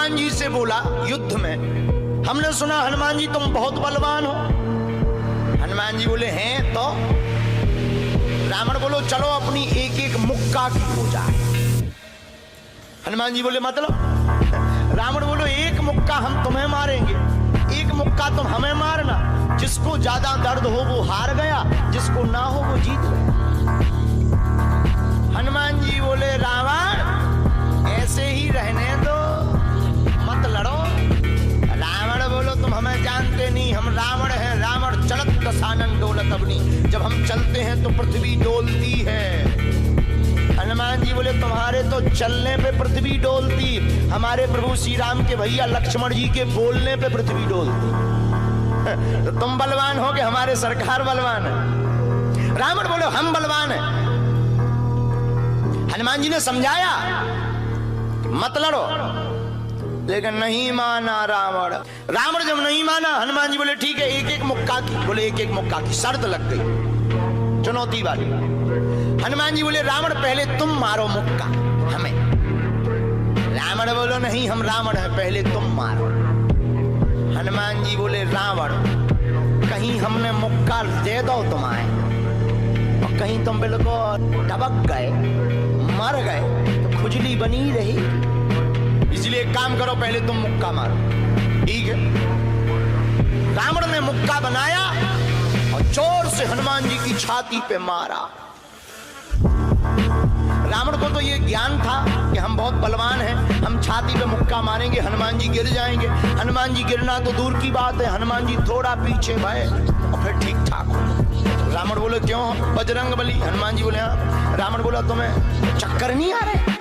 हनुमान जी से बोला युद्ध में, हमने सुना हनुमान जी तुम बहुत बलवान हो। हनुमान जी बोले हैं तो? रावण बोलो चलो अपनी एक एक मुक्का की हो जाए। हनुमान जी बोले मतलब? रावण बोलो एक मुक्का हम तुम्हें मारेंगे, एक मुक्का तुम हमें मारना। जिसको ज्यादा दर्द हो वो हार गया, जिसको ना हो वो जीत गया। हनुमान जी बोले रावण ऐसे ही रहने दो, मत लड़ो। रावण बोलो तुम हमें जानते नहीं, हम रावण हैं। रावण चलत दसानन डोलत अबनी, जब हम चलते हैं तो पृथ्वी डोलती है। हनुमान जी बोले तुम्हारे तो चलने पे पृथ्वी डोलती, हमारे प्रभु श्री राम के भैया लक्ष्मण जी के बोलने पे पृथ्वी डोलती। तो तुम बलवान हो कि हमारे सरकार बलवान है? रावण बोले हम बलवान हैं। हनुमान जी ने समझाया मत लड़ो, लेकिन नहीं माना रावण। रावण जब नहीं माना, हनुमान जी बोले ठीक है एक एक मुक्का की। बोले एक एक मुक्का की शर्त लग गई, चुनौती वाली। हनुमान जी बोले रावण पहले तुम मारो मुक्का हमें। रावण बोलो नहीं हम रावण हैं, पहले तुम मारो। हनुमान जी बोले रावण कहीं हमने मुक्का दे दो तुम्हें और कहीं तुम बिल्कुल टबक गए, मर गए तो खुजली बनी रही, इसलिए एक काम करो पहले तुम मुक्का मारो। ठीक है। रावण ने मुक्का बनाया और जोर से हनुमान जी की छाती पे मारा। रावण को तो ये ज्ञान था कि हम बहुत बलवान हैं, हम छाती पे मुक्का मारेंगे हनुमान जी गिर जाएंगे। हनुमान जी गिरना तो दूर की बात है, हनुमान जी थोड़ा पीछे भय और फिर ठीक ठाक हो। रावण बोले क्यों बजरंग बली? हनुमान जी बोले हाँ। रावण बोला तुम्हें चक्कर नहीं आ रहे?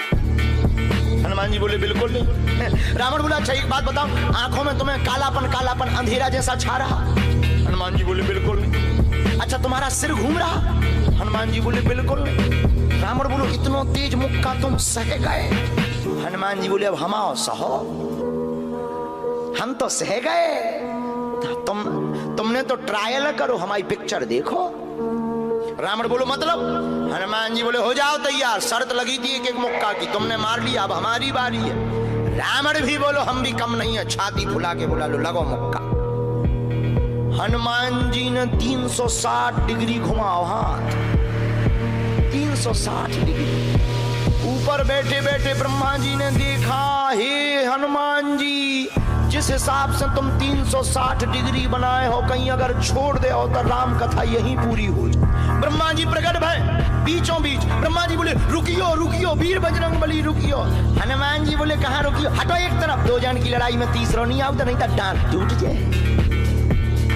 हनुमान जी बोले बिल्कुल नहीं। रावण बोला अच्छा एक बात बताओ, आंखों में तुम्हें कालापन कालापन अंधेरा जैसा छा रहा? हनुमान जी बोले बिल्कुल नहीं। अच्छा तुम्हारा सिर घूम रहा? हनुमान जी बोले बिल्कुल नहीं। रावण बोलो इतना तेज मुक्का तुम सह गए? हनुमान जी बोले अब हम आओ सहो, हम तो सह गए, तुमने तो ट्रायल करो, हमारी पिक्चर देखो। रावण बोलो मतलब? हनुमान जी बोले हो जाओ तैयार, शर्त लगी थी एक एक मुक्का की, तुमने मार लिया, अब हमारी बारी है। रावण भी बोलो हम भी कम नहीं है, छाती फुला के बोला लो लगो मुक्का। हनुमान जी ने 360 डिग्री घुमाओ हाथ, 360 डिग्री। ऊपर बैठे बैठे ब्रह्मा जी ने देखा, हे हनुमान जी जिस हिसाब से तुम 360 डिग्री बनाए हो, कहीं अगर छोड़ दे हो तो राम कथा यहीं पूरी हो जाए। ब्रह्मा जी प्रकट भय बीचों बीच। ब्रह्मा जी बोले रुकियो रुकियो वीर बजरंग बली रुकियो। हनुमान जी बोले कहाँ रुकियो? हटो एक तरफ, दो जन की लड़ाई में तीसरा नहीं आओ तो नहीं तो डांट टूट जाए।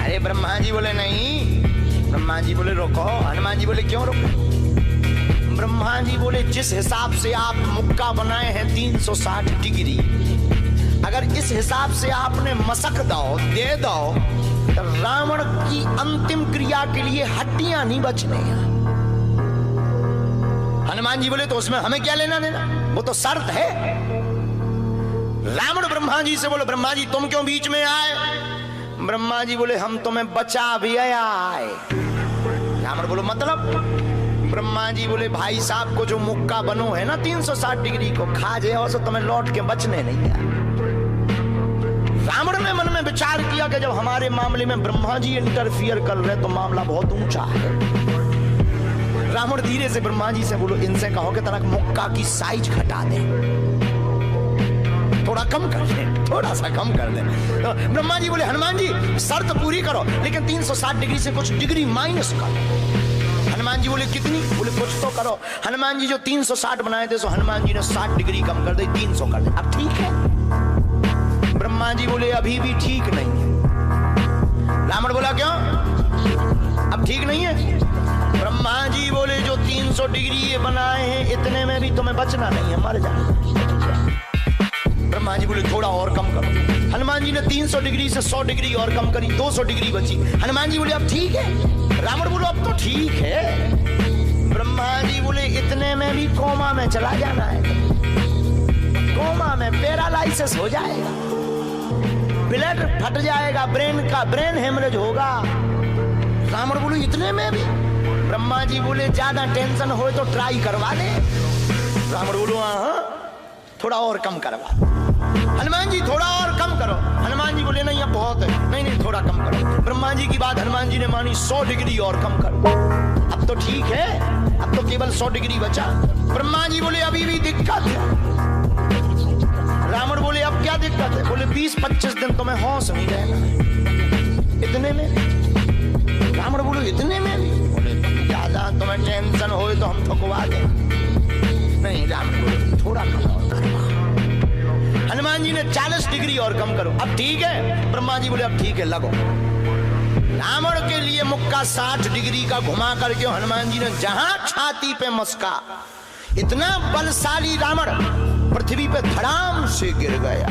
अरे ब्रह्मा जी बोले नहीं। ब्रह्मा जी बोले रुको। हनुमान जी बोले क्यों रुको? ब्रह्मा जी बोले जिस हिसाब से आप मुक्का बनाए हैं 360 डिग्री, अगर इस हिसाब से आपने मसक दो दे दो तो रावण की अंतिम क्रिया के लिए हड्डियां नहीं बचने। हनुमान जी बोले तो उसमें हमें क्या लेना देना, वो तो शर्त है। रावण ब्रह्मा जी से बोले ब्रह्मा जी तुम क्यों बीच में आए? ब्रह्मा जी बोले हम तुम्हें बचा भी आए। रावण बोलो मतलब? ब्रह्मा जी बोले भाई साहब को जो मुक्का बनो है ना 360 डिग्री को खा जाए तो तुम्हें लौट के बचने नहीं है। रावण ने मन में विचार किया कि जब हमारे मामले में ब्रह्मा जी इंटरफियर कर रहे तो मामला बहुत ऊंचा है। रावण धीरे से ब्रह्मा जी से बोलो इनसे कहो कि तरह मुक्का की साइज घटा दे, थोड़ा कम कर दे, थोड़ा सा कम कर दे। तो ब्रह्मा जी बोले हनुमान जी शर्त पूरी करो लेकिन 360 डिग्री से कुछ डिग्री माइनस करो। हनुमान जी बोले कितनी? बोले कुछ तो करो। हनुमान जी जो 360 बनाए थे सो हनुमान जी ने 60 डिग्री कम कर दी, 300 कर दे। अब ठीक है? ब्रह्मा जी बोले अभी भी ठीक नहीं है। रावण बोला क्यों अब ठीक नहीं है? ब्रह्मा जी बोले जो 300 डिग्री ये बनाए हैं इतने में भी तुम्हें बचना नहीं है, मर जाना। ब्रह्मा जी बोले थोड़ा और कम करो। हनुमान जी ने 300 डिग्री से 100 डिग्री और कम करी, 200 डिग्री बची। हनुमान जी बोले अब ठीक है? रावण बोलो अब तो ठीक है। ब्रह्मा जी बोले इतने में भी कोमा में चला जाना है, कोमा में पैरालाइसिस हो जाएगा, ब्लड फट जाएगा, ब्रेन हेमरेज होगा। रावण बोलो इतने में भी? ब्रह्मा जी बोले ज्यादा टेंशन हो तो ट्राई करवा दे। रावण बोलो हाँ थोड़ा और कम करवा। हनुमान जी नहीं नहीं थोड़ा कम करो। ब्रह्मा जी की बात हनुमान जी ने मानी, 100 डिग्री और कम करो। अब तो ठीक है, अब तो केवल 100 डिग्री बचा। ब्रह्मा जी बोले अभी भी दिक्कत है। रावण बोले अब क्या दिक्कत है? बोले 20-25 दिन तो मैं होश नहीं रहना। इतने में? रावण बोले इतने में? बोले ज्यादा तुम्हें टेंशन हो तो हम ठुकवा दें। नहीं, रावण बोले थोड़ा कम और करो। हनुमान जी ने 40 डिग्री और कम करो। अब ठीक है? ब्रह्मा जी बोले अब ठीक है, लगो। रावण के लिए मुक्का 60 डिग्री का घुमा करके हनुमान जी ने जहां छाती पे मस्का, इतना बलशाली रावण पृथ्वी पे धड़ाम से गिर गया।